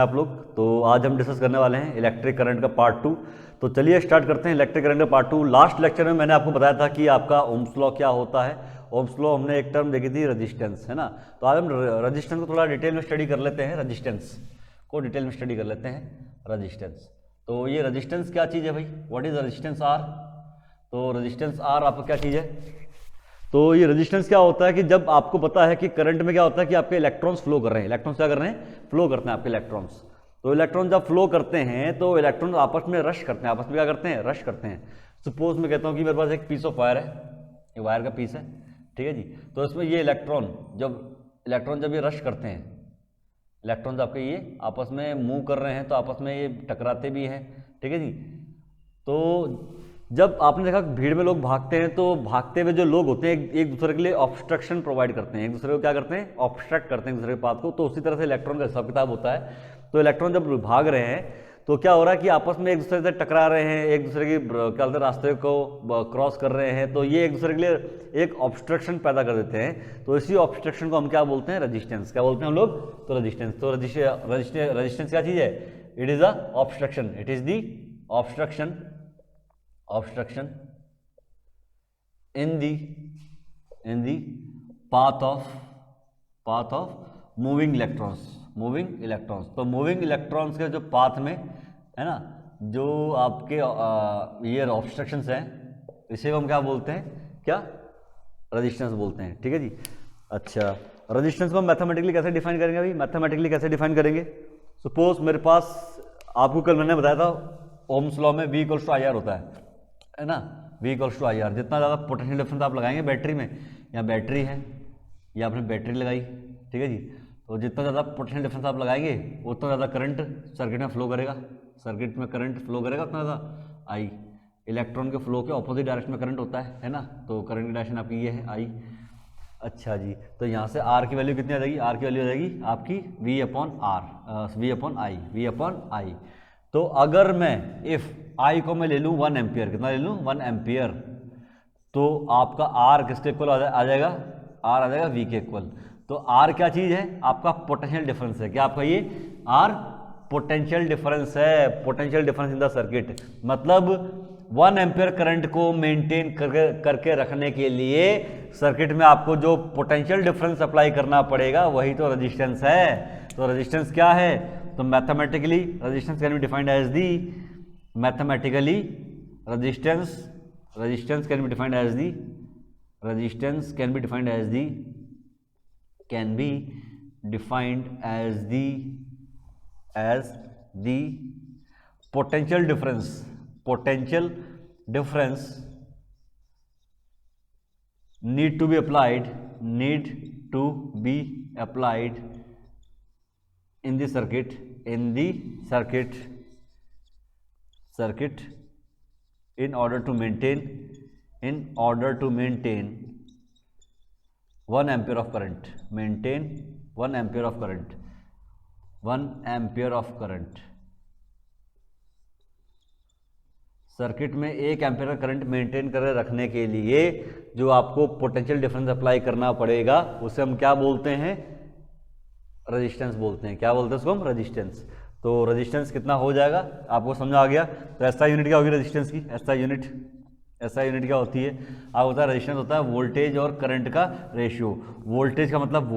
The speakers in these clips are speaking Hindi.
आप लोग। तो आज हम डिस्कस करने वाले हैं इलेक्ट्रिक करंट का पार्ट 2। तो चलिए स्टार्ट करते हैं इलेक्ट्रिक करंट का पार्ट 2। लास्ट लेक्चर में मैंने आपको बताया था कि आपका ओम्स लॉ क्या होता है। ओम्स लॉ हमने एक टर्म देखी थी रेजिस्टेंस, है ना। तो आज हम रेजिस्टेंस को थोड़ा डिटेल में स्टडी कर लेते हैं। रेजिस्टेंस को डिटेल में स्टडी कर लेते हैं। रेजिस्टेंस, तो ये रेजिस्टेंस क्या चीज़ है भाई? What is resistance R? तो रेजिस्टेंस आर आपका क्या चीज़ है? तो ये रेजिस्टेंस क्या होता है कि जब आपको पता है कि करंट में क्या होता है कि आपके इलेक्ट्रॉन्स फ्लो कर रहे हैं। इलेक्ट्रॉन्स क्या कर रहे हैं? फ्लो करते हैं आपके इलेक्ट्रॉन्स। तो इलेक्ट्रॉन जब फ्लो करते हैं तो इलेक्ट्रॉन आपस में रश करते हैं। आपस में क्या करते हैं? रश करते हैं। सपोज मैं कहता हूँ कि मेरे पास एक पीस ऑफ वायर है, ये वायर का पीस है, ठीक है जी। तो इसमें ये इलेक्ट्रॉन जब ये रश करते हैं, इलेक्ट्रॉन्स आपके ये आपस में मूव कर रहे हैं, तो आपस में ये टकराते भी हैं, ठीक है जी। तो जब आपने देखा भीड़ में लोग भागते हैं, तो भागते हुए जो लोग होते हैं एक दूसरे के लिए ऑब्स्ट्रक्शन प्रोवाइड करते हैं, एक दूसरे को क्या करते हैं? ऑब्स्ट्रक्ट करते हैं एक दूसरे के पाथ को। तो उसी तरह से इलेक्ट्रॉन का हिसाब किताब होता है। तो इलेक्ट्रॉन जब भाग रहे हैं तो क्या हो रहा है कि आपस में एक दूसरे से टकरा रहे हैं, एक दूसरे की क्या बोलते हैं रास्ते को क्रॉस कर रहे हैं, तो ये एक दूसरे के लिए एक ऑब्स्ट्रक्शन पैदा कर देते हैं। तो इसी ऑब्स्ट्रक्शन को हम क्या बोलते हैं? रेजिस्टेंस। क्या बोलते हैं हम लोग? तो रेजिस्टेंस। तो रेजिस्टेंस क्या चीज़ है? It is a obstruction. It is the obstruction in the path of moving electrons। तो मूविंग इलेक्ट्रॉन्स के जो पाथ में है ना, जो आपके ये ऑब्स्ट्रक्शंस हैं, इसे हम क्या बोलते हैं? क्या? रेजिस्टेंस बोलते हैं, ठीक है जी। अच्छा, रेजिस्टेंस को हम मैथमेटिकली कैसे डिफाइन करेंगे भाई? मैथमेटिकली कैसे डिफाइन करेंगे? सपोज मेरे पास, आपको कल मैंने बताया था ओम्स लॉ में V equals to I R होता है ना। V equals to I R. जितना ज़्यादा पोटेंशियल डिफरेंस आप लगाएंगे बैटरी में, या बैटरी है या आपने बैटरी लगाई, ठीक है जी, तो जितना ज़्यादा पोटेंशियल डिफरेंस आप लगाएंगे उतना ज़्यादा करंट सर्किट में फ्लो करेगा। सर्किट में करंट फ्लो करेगा उतना ज़्यादा आई। इलेक्ट्रॉन के फ्लो के ऑपोजिट डायरेक्शन में करंट होता है ना। तो करंट की डायरेक्शन आपकी ये है आई। अच्छा जी, तो यहाँ से R की वैल्यू कितनी आ जाएगी? R की वैल्यू आ जाएगी आपकी V अपॉन आई। तो अगर मैं इफ I को मैं ले लूँ 1 एम्पियर, कितना ले लूँ? 1 एम्पियर, तो आपका R किसके इक्वल आ जाएगा? R आ जाएगा V के इक्वल। तो R क्या चीज़ है? आपका पोटेंशियल डिफरेंस है। क्या आपका ये R पोटेंशियल डिफरेंस है? Potential difference in the circuit. मतलब 1 एम्पियर करंट को मेंटेन करके रखने के लिए सर्किट में आपको जो पोटेंशियल डिफरेंस अप्लाई करना पड़ेगा वही तो रेजिस्टेंस है। तो रेजिस्टेंस क्या है? तो mathematically resistance can be defined as the mathematically resistance can be defined as the resistance can be defined as the as the potential difference need to be applied in the circuit in order to maintain 1 ampere of current, 1 ampere of current। Circuit में 1 एम्पियर का करंट मेंटेन कर रखने के लिए जो आपको पोटेंशियल डिफरेंस अप्लाई करना पड़ेगा उसे हम क्या बोलते हैं? रेजिस्टेंस बोलते हैं। क्या बोलते हैं उसको हम? रेजिस्टेंस। तो रेजिस्टेंस कितना हो जाएगा? आपको समझ आ गया। तो एसआई यूनिट क्या होगी रेजिस्टेंस की? एसआई यूनिट क्या होती है? आप होता है रेजिस्टेंस होता है वोल्टेज और करंट का रेशियो। वोल्टेज का मतलब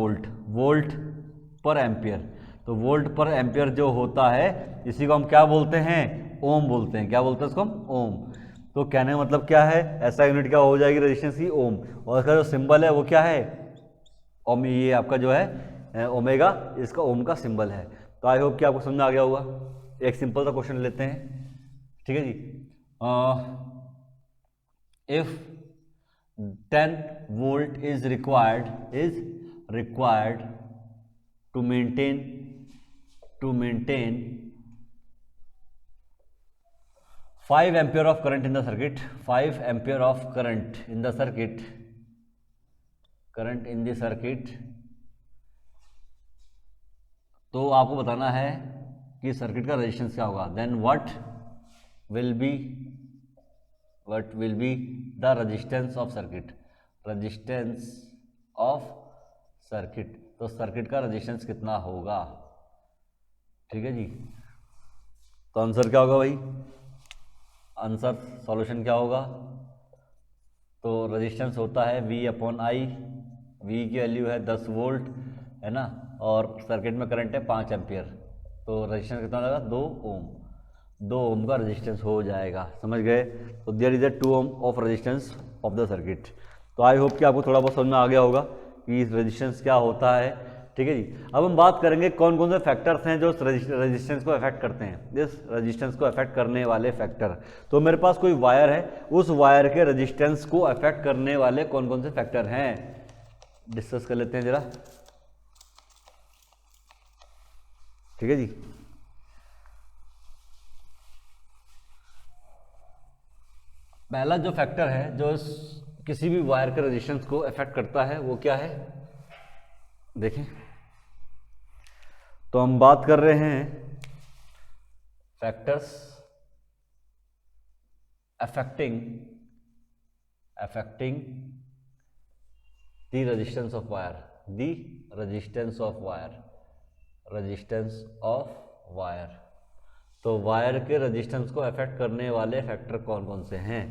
वोल्ट पर एम्पियर। तो वोल्ट पर एम्पियर जो होता है इसी को हम क्या बोलते हैं? ओम बोलते हैं। क्या बोलते हैं इसको हम? ओम। तो कहने का मतलब क्या है? एसआई यूनिट क्या हो जाएगी रेजिस्टेंस की? ओम। और इसका जो सिंबल है वो क्या है? ओम। ये आपका जो है ओमेगा, इसका ओम का सिंबल है। तो आई होप कि आपको समझ में आ गया होगा। एक सिंपल सा क्वेश्चन लेते हैं, ठीक है जी। If 10 volt is required to maintain 5 ampere of current in the circuit, 5 ampere of current in the circuit, तो आपको बताना है कि सर्किट का रेजिस्टेंस क्या होगा। Then what will be the resistance of circuit. तो सर्किट का रेजिस्टेंस कितना होगा? ठीक है जी। तो आंसर क्या होगा भाई, आंसर सॉल्यूशन क्या होगा, तो रेजिस्टेंस होता है V अपॉन आई, V की वैल्यू है 10 वोल्ट है ना, और सर्किट में करंट है 5 एम्पियर, तो रेजिस्टेंस कितना लगा 2 ओम, 2 ओम का रेजिस्टेंस हो जाएगा, समझ गए। तो there is a 2 ohm of resistance of the circuit. तो आई होप कि आपको थोड़ा बहुत समझ में आ गया होगा कि रेजिस्टेंस क्या होता है, ठीक है जी। अब हम बात करेंगे कौन कौन से फैक्टर्स हैं जो रेजिस्टेंस को अफेक्ट करते हैं, इस रेजिस्टेंस को अफेक्ट करने वाले फैक्टर। तो मेरे पास कोई वायर है, उस वायर के रेजिस्टेंस को अफेक्ट करने वाले कौन कौन से फैक्टर हैं, डिस्कस कर लेते हैं जरा, ठीक है जी। पहला जो फैक्टर है जो किसी भी वायर के रेजिस्टेंस को अफेक्ट करता है वो क्या है, देखें। तो हम बात कर रहे हैं factors affecting the resistance of wire, the resistance of wire. तो वायर के रेजिस्टेंस को अफेक्ट करने वाले फैक्टर कौन कौन से हैं।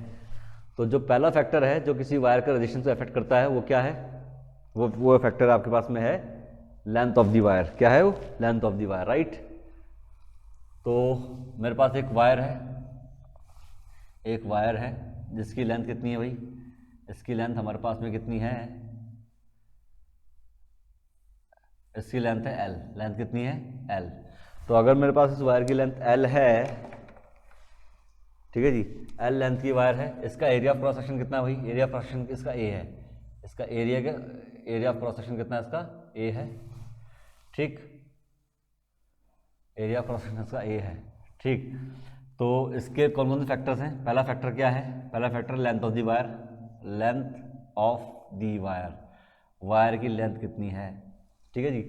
तो जो पहला फैक्टर है जो किसी वायर के रेजिस्टेंस को अफेक्ट करता है वो क्या है, वो फैक्टर आपके पास में है लेंथ ऑफ दी वायर। क्या है वो, length of the wire, right. तो मेरे पास एक वायर है जिसकी लेंथ कितनी है भाई, इसकी लेंथ हमारे पास में कितनी है, इसकी लेंथ है L, लेंथ कितनी है L। तो अगर मेरे पास इस वायर की लेंथ L है, ठीक है जी, L लेंथ की वायर है, इसका एरिया ऑफ क्रॉस सेक्शन कितना है भाई, एरिया ऑफ क्रॉस सेक्शन इसका A है, इसका एरिया ऑफ क्रॉस सेक्शन कितना है, इसका A है, ठीक, एरिया ऑफ क्रॉस सेक्शन इसका A है, ठीक। तो इसके कौन कौन से फैक्टर्स हैं, पहला फैक्टर क्या है, पहला factor length of the wire, length of the wire, wire की लेंथ कितनी है, ठीक है जी।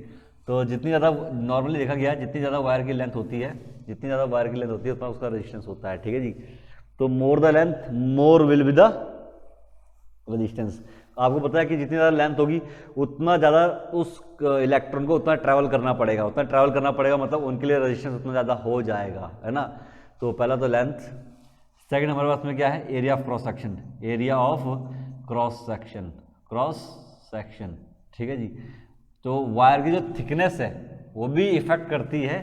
तो जितनी ज़्यादा नॉर्मली देखा गया है, जितनी ज़्यादा वायर की लेंथ होती है, जितनी ज़्यादा वायर की लेंथ होती है उतना उसका रेजिस्टेंस होता है, ठीक है जी। तो more the length more will be the resistance. आपको पता है कि जितनी ज़्यादा लेंथ होगी उतना ज़्यादा उस इलेक्ट्रॉन को उतना ट्रैवल करना पड़ेगा, मतलब उनके लिए रेजिस्टेंस उतना ज़्यादा हो जाएगा, है ना। तो पहला तो लेंथ, सेकंड हमारे पास में क्या है, area of cross section, area of cross section, ठीक है जी। तो वायर की जो थिकनेस है वो भी इफेक्ट करती है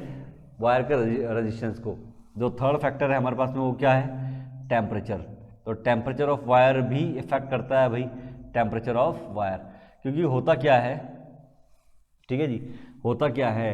वायर के रेजिस्टेंस को। जो थर्ड फैक्टर है हमारे पास में वो क्या है, टेम्परेचर। तो टेम्परेचर ऑफ वायर भी इफेक्ट करता है भाई, टेम्परेचर ऑफ वायर, क्योंकि होता क्या है, ठीक है जी, होता क्या है,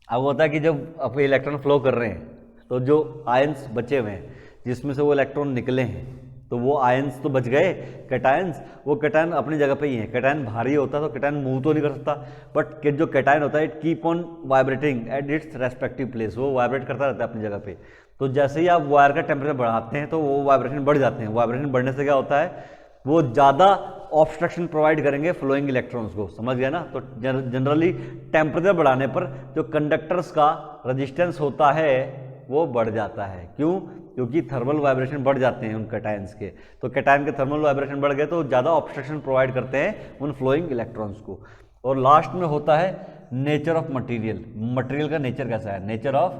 अब होता है कि जब आपके इलेक्ट्रॉन फ्लो कर रहे हैं तो जो आयंस बचे हुए हैं जिसमें से वो इलेक्ट्रॉन निकले हैं तो वो आयंस तो बच गए, कैटायंस, वो कैटायन अपनी जगह पे ही है। कैटायन भारी होता है तो कैटायन मूव तो नहीं कर सकता, बट जो कैटायन होता है it keep on vibrating at its respective place, वो वाइब्रेट करता रहता है अपनी जगह पे। तो जैसे ही आप वायर का टेम्परेचर बढ़ाते हैं तो वो वाइब्रेशन बढ़ जाते हैं, वाइब्रेशन बढ़ने से क्या होता है, वो ज़्यादा ऑब्स्ट्रक्शन प्रोवाइड करेंगे फ्लोइंग इलेक्ट्रॉन्स को, समझ गया ना। तो जनरली टेम्परेचर बढ़ाने पर जो कंडक्टर्स का रेजिस्टेंस होता है वो बढ़ जाता है, क्यों, क्योंकि थर्मल वाइब्रेशन बढ़ जाते हैं उन कैटायंस के। तो कैटायन के थर्मल वाइब्रेशन बढ़ गए तो ज़्यादा ऑब्स्ट्रक्शन प्रोवाइड करते हैं उन फ्लोइंग इलेक्ट्रॉन्स को। और लास्ट में होता है नेचर ऑफ मटेरियल, मटेरियल का नेचर कैसा है, nature of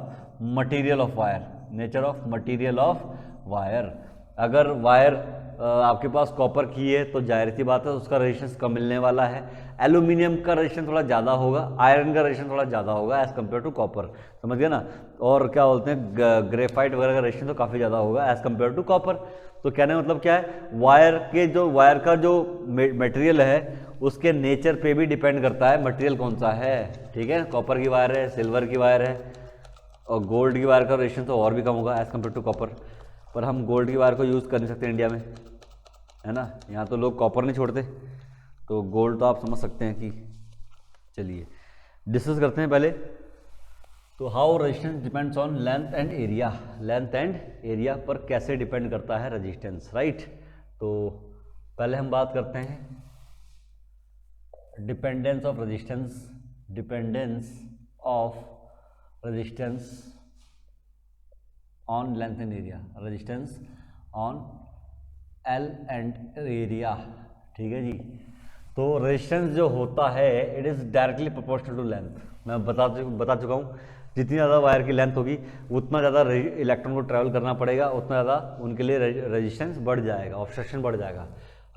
material of wire, nature of material of wire. अगर वायर आपके पास कॉपर की है तो जाहिर सी बात है उसका रेजिस्टेंस कम मिलने वाला है, एल्यूमिनियम का रेजिस्टेंस थोड़ा ज़्यादा होगा, आयरन का रेजिस्टेंस थोड़ा ज़्यादा होगा एज़ कम्पेयर टू कॉपर, समझ गए ना। और क्या बोलते हैं, ग्रेफाइट वगैरह का रेजिस्टेंस तो काफ़ी ज़्यादा होगा एज़ कम्पेयर टू कॉपर। तो कहने का मतलब क्या है, वायर का जो मटेरियल है उसके नेचर पे भी डिपेंड करता है मटेरियल कौन सा है, ठीक है। कॉपर की वायर है, सिल्वर की वायर है, और गोल्ड की वायर का रेजिस्टेंस तो और भी कम होगा एज़ कम्पेयर टू कॉपर। पर हम गोल्ड की वायर को यूज़ कर नहीं सकते इंडिया में, है ना, यहाँ तो लोग कॉपर नहीं छोड़ते, तो गोल्ड तो आप समझ सकते हैं कि। चलिए डिस्कस करते हैं पहले। तो how resistance depends on length and area, length and area पर कैसे डिपेंड करता है रेजिस्टेंस, राइट। तो पहले हम बात करते हैं dependence of resistance, dependence of resistance on length and area, resistance on L and area, ठीक है जी। तो रेजिस्टेंस जो होता है it is directly proportional to length, मैं बता चुका हूँ। जितनी ज़्यादा वायर की लेंथ होगी उतना ज़्यादा इलेक्ट्रॉन को ट्रैवल करना पड़ेगा, उतना ज़्यादा उनके लिए रेजिस्टेंस बढ़ जाएगा, ऑब्स्ट्रक्शन बढ़ जाएगा।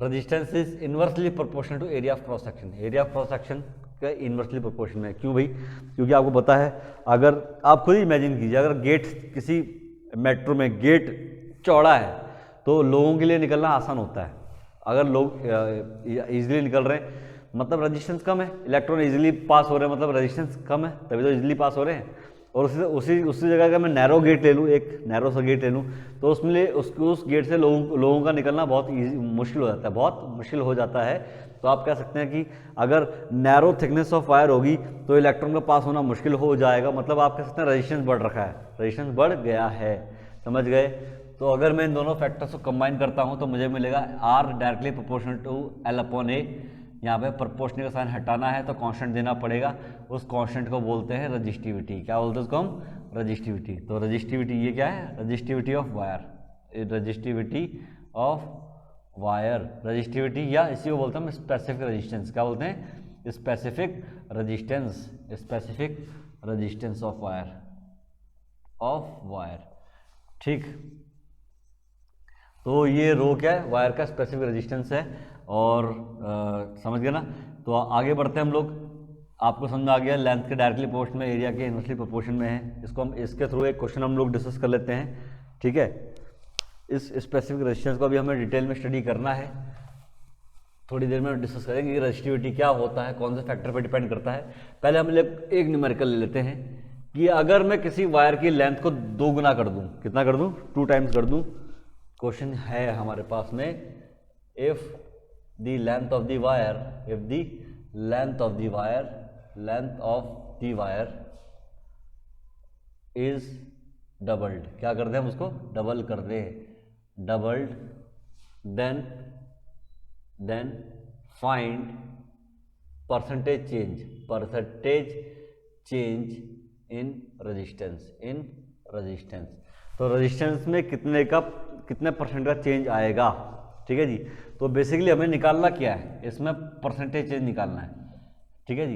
Resistance is inversely proportional to area of cross section, area of cross section का इन्वर्सली प्रोपोर्शन में। क्यों भाई? क्योंकि आपको पता है, अगर आप खुद ही इमेजिन कीजिए, अगर गेट किसी मेट्रो में गेट चौड़ा है तो लोगों के लिए निकलना आसान होता है। अगर लोग ईजिली निकल रहे हैं मतलब रेजिस्टेंस कम है, इलेक्ट्रॉन इजीली पास हो रहे हैं मतलब रेजिस्टेंस कम है, तभी तो इजीली पास हो रहे हैं। और उसी जगह अगर मैं नैरो गेट ले लूँ, एक नैरो सा गेट ले लूँ, तो उसमें उस गेट से लोगों का निकलना बहुत मुश्किल हो जाता है, बहुत मुश्किल हो जाता है। तो आप कह सकते हैं कि अगर नैरो थिकनेस ऑफ वायर होगी तो इलेक्ट्रॉन का पास होना मुश्किल हो जाएगा, मतलब आप कह सकते हैं रेजिस्टेंस बढ़ रखा है, रेजिस्टेंस बढ़ गया है। समझ गए? तो अगर मैं इन दोनों फैक्टर्स को कंबाइन करता हूँ तो मुझे मिलेगा R directly proportional to L upon A. यहाँ पे प्रोपोर्शनल का साइन हटाना है तो कांस्टेंट देना पड़ेगा, उस कांस्टेंट को बोलते हैं रजिस्टिविटी। क्या बोलते हैं उसको हम? रजिस्टिविटी। तो रजिस्टिविटी ये क्या है? Resistivity of wire, resistivity of wire, resistivity या इसी को बोलते हैं हम स्पेसिफिक रेजिस्टेंस। क्या बोलते हैं? Specific resistance, specific resistance of wire, ठीक। तो ये रो क्या है? वायर का स्पेसिफिक रेजिस्टेंस है। और समझ गए ना? तो आगे बढ़ते हैं हम लोग। आपको समझ आ गया लेंथ के डायरेक्टली प्रोपोर्शन में, एरिया के इनवर्सली प्रोपोर्शन में है। इसको हम इसके थ्रू एक क्वेश्चन हम लोग डिस्कस कर लेते हैं, ठीक है। इस स्पेसिफिक रेजिस्टेंस को अभी हमें डिटेल में स्टडी करना है, थोड़ी देर में डिस्कस करेंगे कि रेजिस्टिविटी क्या होता है, कौन से फैक्टर पर डिपेंड करता है। पहले हम एक न्यूमेरिकल ले लेते हैं कि अगर मैं किसी वायर की लेंथ को 2 गुना कर दूं, कितना कर दूं? 2 टाइम्स कर दूं। क्वेश्चन है हमारे पास में, if the length of the wire, if the length of the wire is doubled, क्या कर दें हम उसको? डबल कर दें, doubled, then find percentage change in resistance. तो रेजिस्टेंस में कितने परसेंट का चेंज आएगा, ठीक है जी। तो बेसिकली हमें निकालना क्या है? इसमें परसेंटेज चेंज निकालना है, ठीक है जी।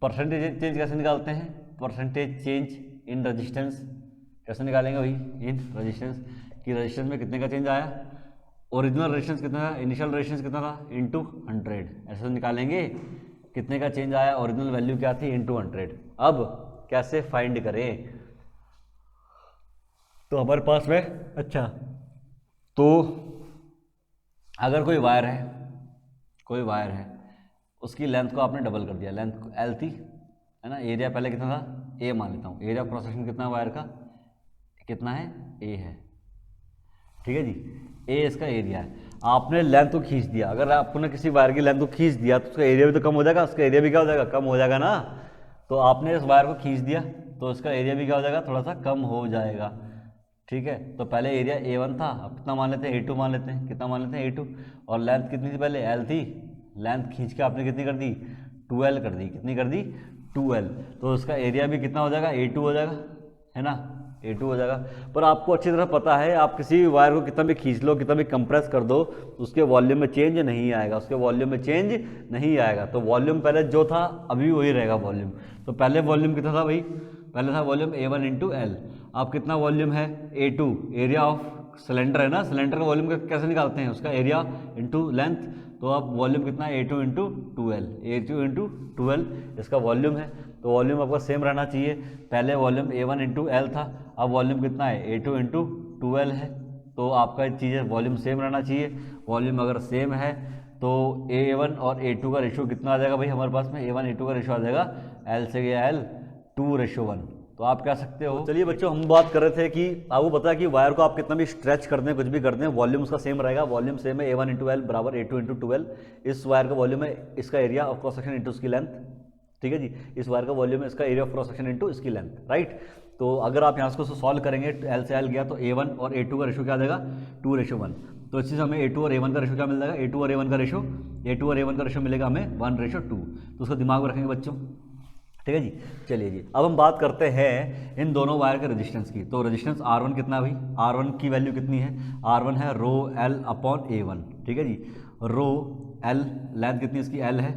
परसेंटेज चेंज कैसे निकालते हैं? परसेंटेज चेंज इन रेजिस्टेंस कैसे निकालेंगे भाई? इन रेजिस्टेंस कि रेजिस्टेंस में कितने का चेंज आया, ओरिजिनल रेजिस्टेंस कितना था, इनिशियल रेजिस्टेंस कितना था, इंटू 100, ऐसे निकालेंगे कितने का चेंज आया, ओरिजिनल वैल्यू क्या थी, इंटू 100। अब कैसे फाइंड करें? तो हमारे पास में, अच्छा, तो अगर कोई वायर है उसकी लेंथ को आपने डबल कर दिया, लेंथ एल थी, है ना, एरिया पहले कितना था, ए मान लेता हूँ, एरिया क्रॉस सेक्शन कितना वायर का, कितना है, ए है, ठीक है जी, ए इसका एरिया है। आपने लेंथ को खींच दिया, अगर आपने किसी वायर की लेंथ को खींच दिया तो उसका एरिया भी तो कम हो जाएगा, उसका एरिया भी क्या हो जाएगा, कम हो जाएगा ना। तो आपने इस वायर को खींच दिया तो उसका एरिया भी क्या हो जाएगा, थोड़ा सा कम हो जाएगा, ठीक है। तो पहले एरिया A1 था, अब कितना मान लेते हैं, A2 मान लेते हैं, कितना मान लेते हैं, A2, और लेंथ कितनी थी पहले, L थी, लेंथ खींच के आपने कितनी कर दी, 2L कर दी, कितनी कर दी, 2L, तो उसका एरिया भी कितना हो जाएगा, A2 हो जाएगा, है ना, A2 हो जाएगा। पर आपको अच्छी तरह पता है, आप किसी वायर को कितना भी खींच लो, कितना भी कंप्रेस कर दो, उसके वॉल्यूम में चेंज नहीं आएगा, उसके वॉल्यूम में चेंज नहीं आएगा। तो वॉल्यूम पहले जो था अभी वही रहेगा वॉल्यूम। तो पहले वॉल्यूम कितना था भाई, पहले था वॉल्यूम A1 इंटू एल। अब कितना वॉल्यूम है, A2, एरिया ऑफ सिलेंडर है ना, सिलेंडर का वॉल्यूम कैसे निकालते हैं, उसका एरिया इंटू लेंथ। तो अब वॉल्यूम कितना है, A2 into 2L, A2 into 2L इसका वॉल्यूम है। तो वॉल्यूम आपका सेम रहना चाहिए, पहले वॉल्यूम A1 इंटू एल था, अब वॉल्यूम कितना है, A2 इंटू 2L है। तो आपका चीज़ वॉल्यूम सेम रहना चाहिए। वॉल्यूम अगर सेम है तो A1 और A2 का रेशियो कितना आ जाएगा भाई हमारे पास में, A1 A2 का रेशियो आ जाएगा L से गया L 2:1। तो आप कह सकते हो, चलिए बच्चों हम बात कर रहे थे कि आपको पता है कि वायर को आप कितना भी स्ट्रेच कर दें, कुछ भी कर दें, वॉल्यूम उसका सेम रहेगा, वॉल्यूम सेम है, A1 इंटू एल बराबर A2 इंटू 2L। इस वायर का वॉल्यूम है, इसका area of cross section into इसकी लेंथ, ठीक है जी, इस वायर का वॉल्यूम है, इसका area of cross section into इसकी लेंथ, राइट। तो अगर आप यहाँ से सॉल्व करेंगे, एल से एल गया तो A1 और A2 का रेशियो क्या आ जाएगा, 2:1। तो इस चीज़ हमें A2 और A1 का रेशियो क्या मिल जाएगा, A2 और A1 का रेशियो मिलेगा हमें 1:2। तो उसको दिमाग में रखेंगे बच्चों, ठीक है जी। चलिए जी, अब हम बात करते हैं इन दोनों वायर के रेजिस्टेंस की। तो रेजिस्टेंस R1 कितना भाई, R1 की वैल्यू कितनी है, R1 है रो L अपॉन A1, ठीक है जी, रो L, लेंथ कितनी इसकी L है,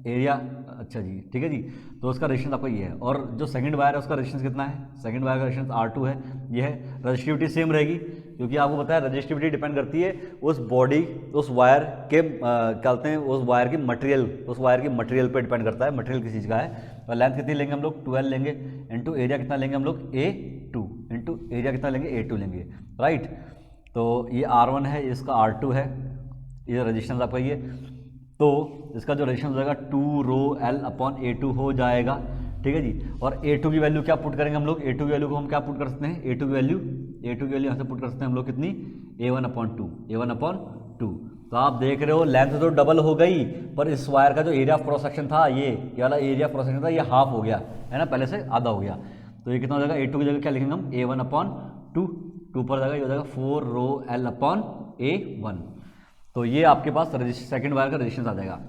एरिया अच्छा जी, ठीक है जी। तो उसका रेजिस्टेंस आपका ये है, और जो सेकंड वायर है उसका रेजिस्टेंस कितना है, सेकंड वायर का रेजिस्टेंस R2 है, ये है। रजिस्टिविटी सेम रहेगी, क्योंकि आपको पता है रजिस्टिविटी डिपेंड करती है उस बॉडी, उस वायर के क्या कहते हैं, उस वायर की मटेरियल, उस वायर की मटेरियल पे डिपेंड करता है, मटेरियल किस चीज़ का है। तो लेंथ कितनी लेंगे हम लोग, 12 लेंगे, इंटू एरिया कितना लेंगे हम लोग, A2, इंटू एरिया कितना लेंगे, A2 लेंगे, राइट। तो ये R1 है, इसका R2 है, ये रजिस्टेंस आपका ये, तो इसका जो रेजिस्टेंस हो जाएगा 2ρl/A2 हो जाएगा, ठीक है जी। और A2 की वैल्यू क्या पुट करेंगे हम लोग, A2 की वैल्यू को हम क्या पुट कर सकते हैं, A2 की वैल्यू यहाँ से पुट कर सकते हैं हम लोग कितनी, A1/2। तो आप देख रहे हो लेंथ तो डबल हो गई, पर इस वायर का जो एरिया ऑफ क्रॉस सेक्शन था, ये वाला एरिया ऑफ क्रॉस सेक्शन था, ये हाफ हो गया है ना, पहले से आधा हो गया। तो ये कितना हो जाएगा, A2 की जगह क्या लिखेंगे हम, A1/2, 2 पर जाएगा, ये हो जाएगा 4ρl/A1। तो ये आपके पास सेकंड वायर का रेजिस्टेंस आ जाएगा।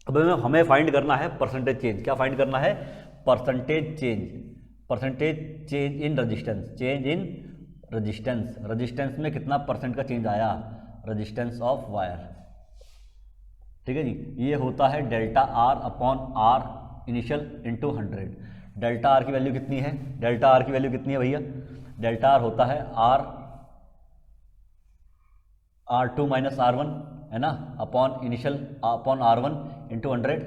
अब हमें फाइंड करना है परसेंटेज चेंज, क्या फाइंड करना है, percentage change in resistance, change in resistance, resistance में कितना परसेंट का चेंज आया, रेजिस्टेंस ऑफ वायर, ठीक है जी। ये होता है delta R/R initial into 100। Delta R की वैल्यू कितनी है, डेल्टा R की वैल्यू कितनी है भैया, डेल्टा R होता है R2 माइनस R1 है ना, upon initial upon R1 into 100।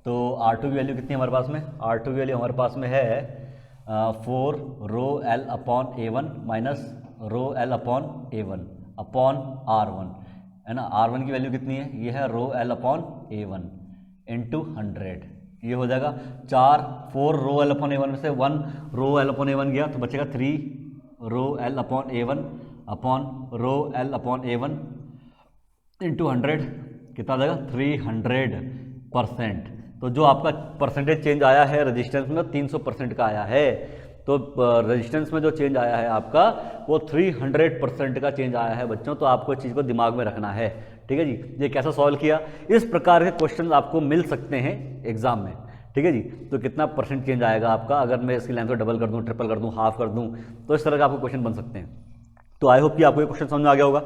तो R2 की वैल्यू कितनी है हमारे पास में, R2 की वैल्यू हमारे पास में है 4ρl/A1 minus ρl/A1 upon R1 है ना। R1 की वैल्यू कितनी है, ये है ρl/A1 इंटू 100। ये हो जाएगा 4ρl/A1 में से 1ρl/A1 गया, तो बचेगा 3ρl/A1 अपॉन ρl/A1 इंटू 100, कितना आ जाएगा 300%। तो जो आपका परसेंटेज चेंज आया है रेजिस्टेंस में 300% का आया है। तो रेजिस्टेंस में जो चेंज आया है आपका वो 300% का चेंज आया है बच्चों। तो आपको इस चीज़ को दिमाग में रखना है, ठीक है जी। ये कैसा सॉल्व किया, इस प्रकार के क्वेश्चन आपको मिल सकते हैं एग्जाम में, ठीक है जी। तो कितना परसेंट चेंज आएगा आपका, अगर मैं इसकी लेंथ को डबल कर दूं, ट्रिपल कर दूं, हाफ कर दूं, तो इस तरह का आपको क्वेश्चन बन सकते हैं। तो आई होप कि आपको ये क्वेश्चन समझ में आ गया होगा।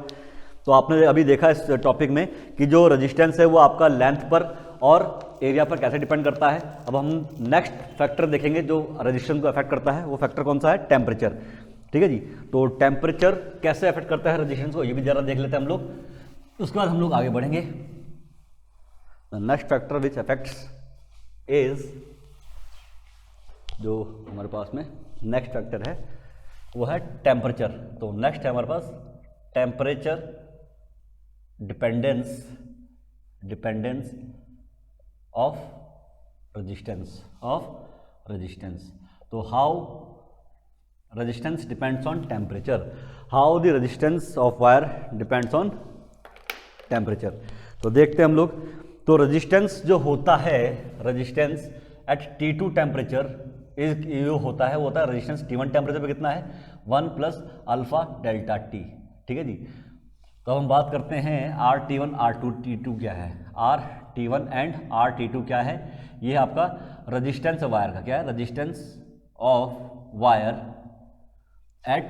तो आपने अभी देखा इस टॉपिक में कि जो रेजिस्टेंस है वो आपका लेंथ पर और एरिया पर कैसे डिपेंड करता है। अब हम नेक्स्ट फैक्टर देखेंगे जो रेजिस्टेंस को अफेक्ट करता है, वो फैक्टर कौन सा है, टेम्परेचर, ठीक है जी। तो टेम्परेचर कैसे अफेक्ट करता है रेजिस्टेंस को, ये भी जरा देख लेते हैं हम लोग, उसके बाद हम लोग आगे बढ़ेंगे। Next factor which affects is, जो हमारे पास में नेक्स्ट फैक्टर है वो है टेम्परेचर। तो नेक्स्ट है हमारे पास टेम्परेचर डिपेंडेंस ऑफ रेजिस्टेंस। तो how resistance depends on temperature, how the resistance of wire depends on temperature. तो देखते हैं हम लोग। तो रेजिस्टेंस जो होता है, रेजिस्टेंस एट T2 टेम्परेचर जो होता है वो होता है रेजिस्टेंस T1 टेम्परेचर पे कितना है, 1 + अल्फा डेल्टा T, ठीक है जी। तो हम बात करते हैं RT1 R2T2 क्या है, RT1 एंड RT2 क्या है, ये आपका रेजिस्टेंस वायर का क्या है, resistance of wire eight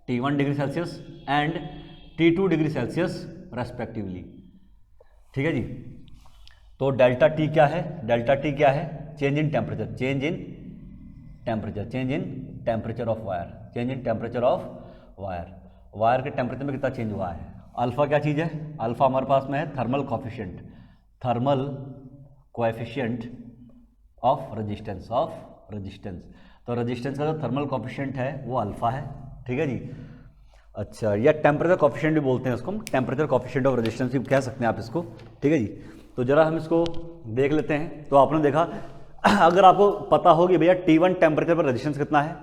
T1 degree Celsius and T2 degree Celsius respectively, ठीक है जी। तो डेल्टा T क्या है, डेल्टा T क्या है, change in temperature of wire, change in temperature of wire के टेम्परेचर में कितना चेंज हुआ है। अल्फा क्या चीज़ है, अल्फा हमारे पास में है थर्मल कोएफिशिएंट ऑफ रेजिस्टेंस। तो रेजिस्टेंस का जो थर्मल कोएफिशिएंट है वो अल्फा है, ठीक है जी। अच्छा, या टेम्परेचर कोएफिशिएंट भी बोलते हैं इसको, हम टेम्परेचर कोएफिशिएंट ऑफ रेजिस्टेंस भी कह सकते हैं आप इसको, ठीक है जी। तो जरा हम इसको देख लेते हैं। तो आपने देखा, अगर आपको पता हो कि भैया T1 टेम्परेचर पर रेजिस्टेंस कितना है,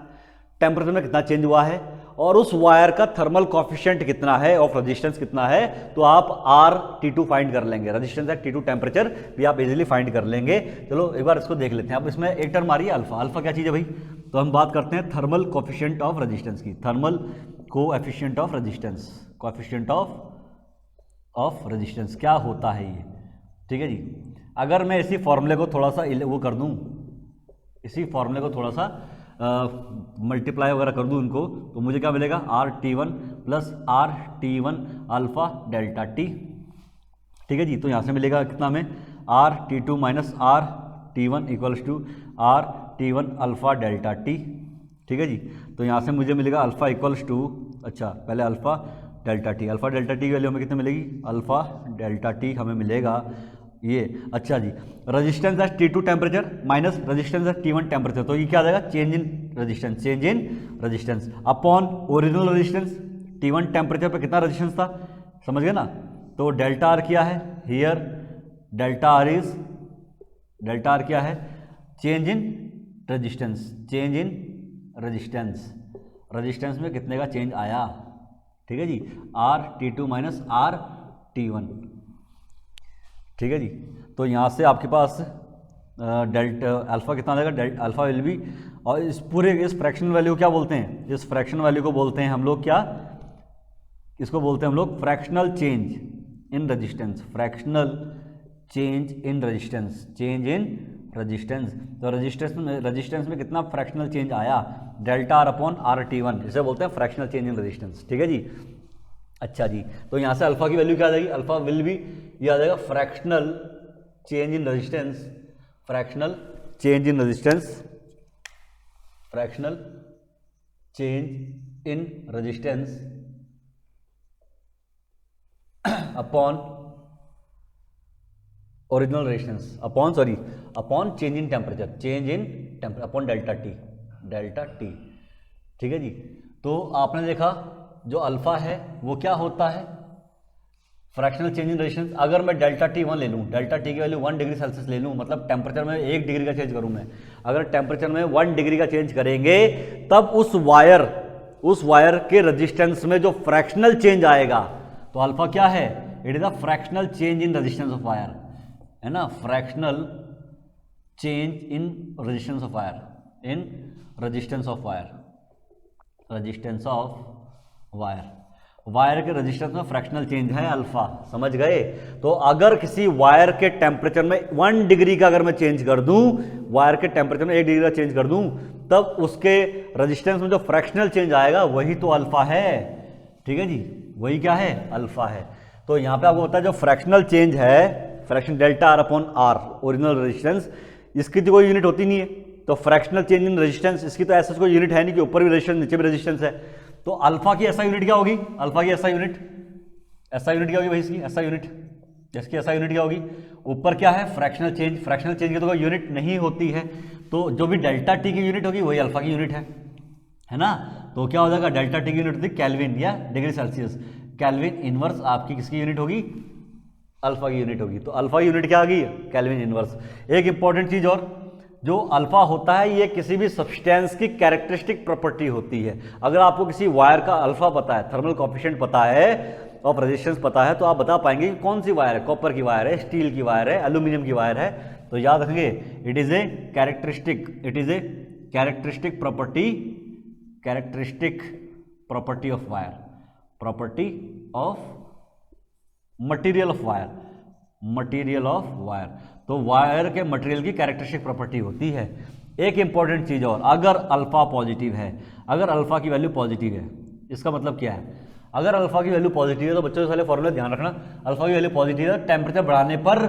टेम्परेचर में कितना चेंज हुआ है, और उस वायर का थर्मल कोएफिशिएंट कितना है, ऑफ रेजिस्टेंस कितना है, तो आप RT2 फाइंड कर लेंगे। रेजिस्टेंस एट T2 टेम्परेचर भी आप इजीली फाइंड कर लेंगे। चलो एक बार इसको देख लेते हैं। अब इसमें एक टर्म आ रही है अल्फा क्या चीज़ है भाई, तो हम बात करते हैं थर्मल कोएफिशिएंट ऑफ रेजिस्टेंस की, थर्मल कोएफिशिएंट ऑफ रेजिस्टेंस क्या होता है ये, ठीक है जी। अगर मैं इसी फॉर्मूले को थोड़ा सा वो कर दूं, इसी फॉर्मूले को थोड़ा सा मल्टीप्लाई वगैरह कर दूं इनको, तो मुझे क्या मिलेगा, RT1 + RT1 alpha delta T, ठीक है जी। तो यहाँ से मिलेगा कितना में, RT2 - T1 equals to R T1 alpha delta T. ठीक है जी, तो यहाँ से मुझे मिलेगा अल्फ़ा इक्वल्स टू, अच्छा पहले alpha delta T, alpha delta T की वैल्यू हमें कितने मिलेगी, अल्फ़ा डेल्टा टी हमें मिलेगा ये। अच्छा जी, resistance at T2 temperature minus resistance at T1 temperature, तो ये क्या आ जाएगा, change in resistance, change in resistance upon original resistance. T1 temperature पे कितना रजिस्टेंस था, समझ गए ना। तो डेल्टा आर क्या है हियर, डेल्टा आर क्या है, change in resistance, change in resistance, resistance में कितने का चेंज आया। ठीक है जी, are T2 minus are T1। ठीक है जी, तो यहाँ से आपके पास डेल्टा अल्फ़ा कितना आ जाएगा, अल्फ़ा विल बी, और इस पूरे इस फ्रैक्शनल वैल्यू क्या बोलते हैं, इस फ्रैक्शनल वैल्यू को बोलते हैं हम लोग क्या, इसको बोलते हैं हम लोग fractional change in resistance, fractional change in resistance, change in resistance. तो रेजिस्टेंस में कितना फ्रैक्शनल चेंज आया, delta R upon R T1, इसे बोलते हैं फ्रैक्शनल चेंज इन रेजिस्टेंस। ठीक है जी, अच्छा जी, तो यहाँ से अल्फ़ा की वैल्यू क्या आ जाएगी, अल्फ़ा विल भी ये आ जाएगा fractional change in resistance, fractional change in resistance, fractional change in resistance upon original resistance, upon change in temperature, change in temperature upon delta T. ठीक है जी, तो आपने देखा जो अल्फा है वो क्या होता है, फ्रैक्शनल चेंज इन रेजिस्टेंस। अगर मैं डेल्टा T1 ले लूँ, डेल्टा टी की वैल्यू 1 डिग्री सेल्सियस ले लूँ, मतलब टेम्परेचर में 1 डिग्री का चेंज करूँ मैं, अगर टेम्परेचर में 1 डिग्री का चेंज करेंगे तब उस वायर के रेजिस्टेंस में जो फ्रैक्शनल चेंज आएगा, तो अल्फा क्या है, it is the fractional change in resistance of wire, है ना, fractional change in resistance of wire, in resistance of wire, resistance of wire के रेजिस्टेंस में फ्रैक्शनल चेंज है अल्फा, समझ गए। तो अगर किसी वायर के टेम्परेचर में 1 डिग्री का अगर मैं चेंज कर दूं, वायर के टेम्परेचर में 1 डिग्री का चेंज कर दूं, तब उसके रेजिस्टेंस में जो फ्रैक्शनल चेंज आएगा वही तो अल्फा है। ठीक है जी, वही क्या है, अल्फा है। तो यहाँ पे आपको पता है जो फ्रैक्शनल चेंज है, fraction delta R upon R original resistance, इसकी तो कोई यूनिट होती नहीं है, तो फ्रैक्शनल चेंज इन रेजिस्टेंस इसकी तो ऐसा कोई यूनिट है नहीं कि ऊपर भी रेजिस्टेंस नीचे भी रेजिस्टेंस है। तो अल्फा की ऐसा यूनिट क्या होगी, अल्फा की ऐसा यूनिट क्या होगी भाई, इसकी ऐसा यूनिट, इसकी ऐसा यूनिट क्या होगी, ऊपर क्या है फ्रैक्शनल चेंज, फ्रैक्शनल चेंज की तो कोई यूनिट नहीं होती है, तो जो भी डेल्टा टी की यूनिट होगी वही अल्फा की यूनिट है ना। तो क्या हो जाएगा, डेल्टा टी की यूनिट होती है केल्विन या डिग्री सेल्सियस, केल्विन इनवर्स आपकी किसकी यूनिट होगी, अल्फा की यूनिट होगी। तो अल्फा की यूनिट क्या आ गई, केल्विन इनवर्स। एक इंपॉर्टेंट चीज और, जो अल्फा होता है ये किसी भी सब्सटेंस की कैरेक्टरिस्टिक प्रॉपर्टी होती है। अगर आपको किसी वायर का अल्फा पता है, थर्मल कोएफिशिएंट पता है और रेजिस्टेंस पता है, तो आप बता पाएंगे कि कौन सी वायर है, कॉपर की वायर है, स्टील की वायर है, एल्यूमिनियम की वायर है। तो याद रखेंगे, it is a characteristic property of wire, property of material of wire. तो वायर के मटेरियल की कैरेक्टरिस्टिक प्रॉपर्टी होती है। एक इंपॉर्टेंट चीज और, अगर अल्फा पॉजिटिव है, अगर अल्फा की वैल्यू पॉजिटिव है, इसका मतलब क्या है, अगर अल्फा की वैल्यू पॉजिटिव है तो बच्चों से पहले फॉर्मूला ध्यान रखना, अल्फा की वैल्यू पॉजिटिव है, टेम्परेचर बढ़ाने पर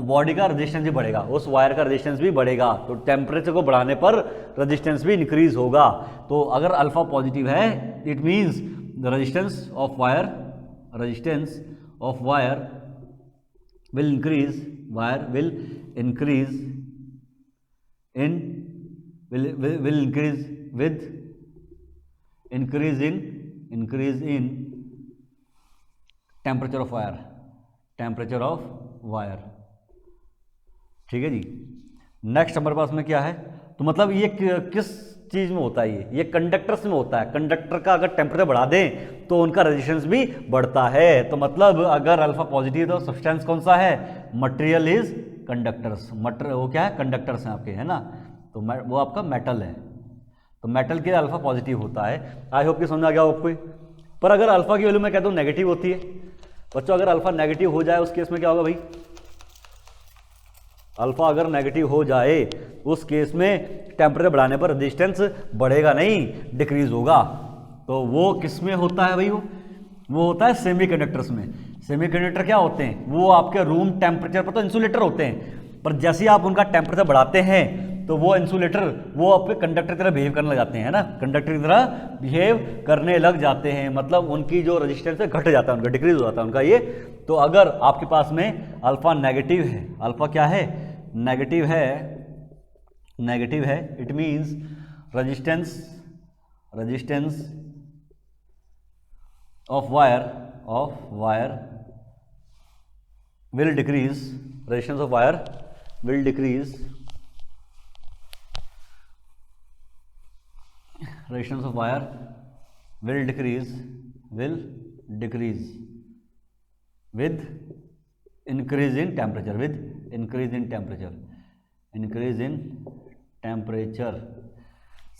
बॉडी का रेजिस्टेंस भी बढ़ेगा, उस वायर का रेजिस्टेंस भी बढ़ेगा, तो टेम्परेचर को बढ़ाने पर रेजिस्टेंस भी इंक्रीज होगा। तो अगर अल्फा पॉजिटिव है, it means the resistance of wire will increase with increase in temperature of wire, ठीक है जी। नेक्स्ट हमारे पास में क्या है, तो मतलब ये किस चीज में होता है, ये कंडक्टर्स में होता है। कंडक्टर का अगर टेम्परेचर बढ़ा दें तो उनका रेजिस्टेंस भी बढ़ता है। तो मतलब अगर अल्फा पॉजिटिव तो सब्सटेंस कौन सा है, मटेरियल इज कंडक्टर्स, वो क्या है, कंडक्टर्स हैं आपके, है ना। तो वो आपका मेटल है, तो मेटल के अल्फा पॉजिटिव होता है। आई होप कि समझ आ गया आपको। पर अगर अल्फा की वैल्यू मैं कहता हूँ नेगेटिव होती है बच्चों, अगर अल्फा नेगेटिव हो जाए उस केस में क्या होगा भाई, अल्फा अगर नेगेटिव हो जाए उस केस में टेम्परेचर बढ़ाने पर रेजिस्टेंस बढ़ेगा नहीं, डिक्रीज होगा। तो वो किस में होता है भाई, वो होता है सेमीकंडक्टर्स में। सेमीकंडक्टर क्या होते हैं, वो आपके रूम टेम्परेचर पर तो इंसुलेटर होते हैं, पर जैसे ही आप उनका टेम्परेचर बढ़ाते हैं तो वो इंसुलेटर वो आपके कंडक्टर की तरह बिहेव करने लग जाते हैं, है ना, कंडक्टर की तरह बिहेव करने लग जाते हैं, मतलब उनकी जो रेजिस्टेंस है घट जाता है, उनका डिक्रीज हो जाता है उनका ये। तो अगर आपके पास में अल्फा नेगेटिव है, अल्फा क्या है, नेगेटिव है, नेगेटिव है, it means resistance of wire will decrease, resistance of wire will decrease, resistance of wire will decrease with increase in temperature,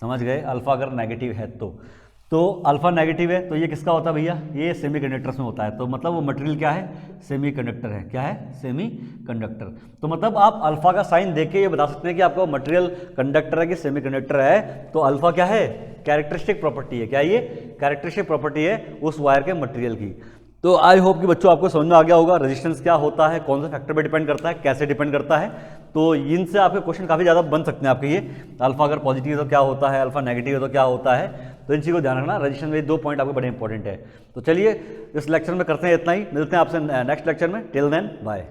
समझ गए। अल्फा अगर नेगेटिव है तो अल्फा नेगेटिव है तो ये किसका होता है भैया, ये सेमीकंडक्टर्स में होता है, तो मतलब वो मटेरियल क्या है, सेमीकंडक्टर है, क्या है, सेमीकंडक्टर। तो मतलब आप अल्फा का साइन देके ये बता सकते हैं कि आपका मटेरियल कंडक्टर है कि सेमीकंडक्टर है। तो अल्फा क्या है, कैरेक्टरिस्टिक प्रॉपर्टी है, क्या ये कैरेक्टरिस्टिक प्रॉपर्टी है उस वायर के मटेरियल की। तो आई होप कि बच्चों आपको समझ में आ गया होगा रेजिस्टेंस क्या होता है, कौन से फैक्टर पे डिपेंड करता है, कैसे डिपेंड करता है। तो इनसे आपके क्वेश्चन काफ़ी ज़्यादा बन सकते हैं आपके ये, अल्फा अगर पॉजिटिव है तो क्या होता है, अल्फा नेगेटिव है तो क्या होता है। तो इन चीज़ को ध्यान रखना, रेजिस्टेंस में 2 पॉइंट आपके बड़े इंपॉर्टेंट है। तो चलिए इस लेक्चर में करते हैं इतना ही, मिलते हैं आपसे नेक्स्ट लेक्चर में, टिल देन बाय।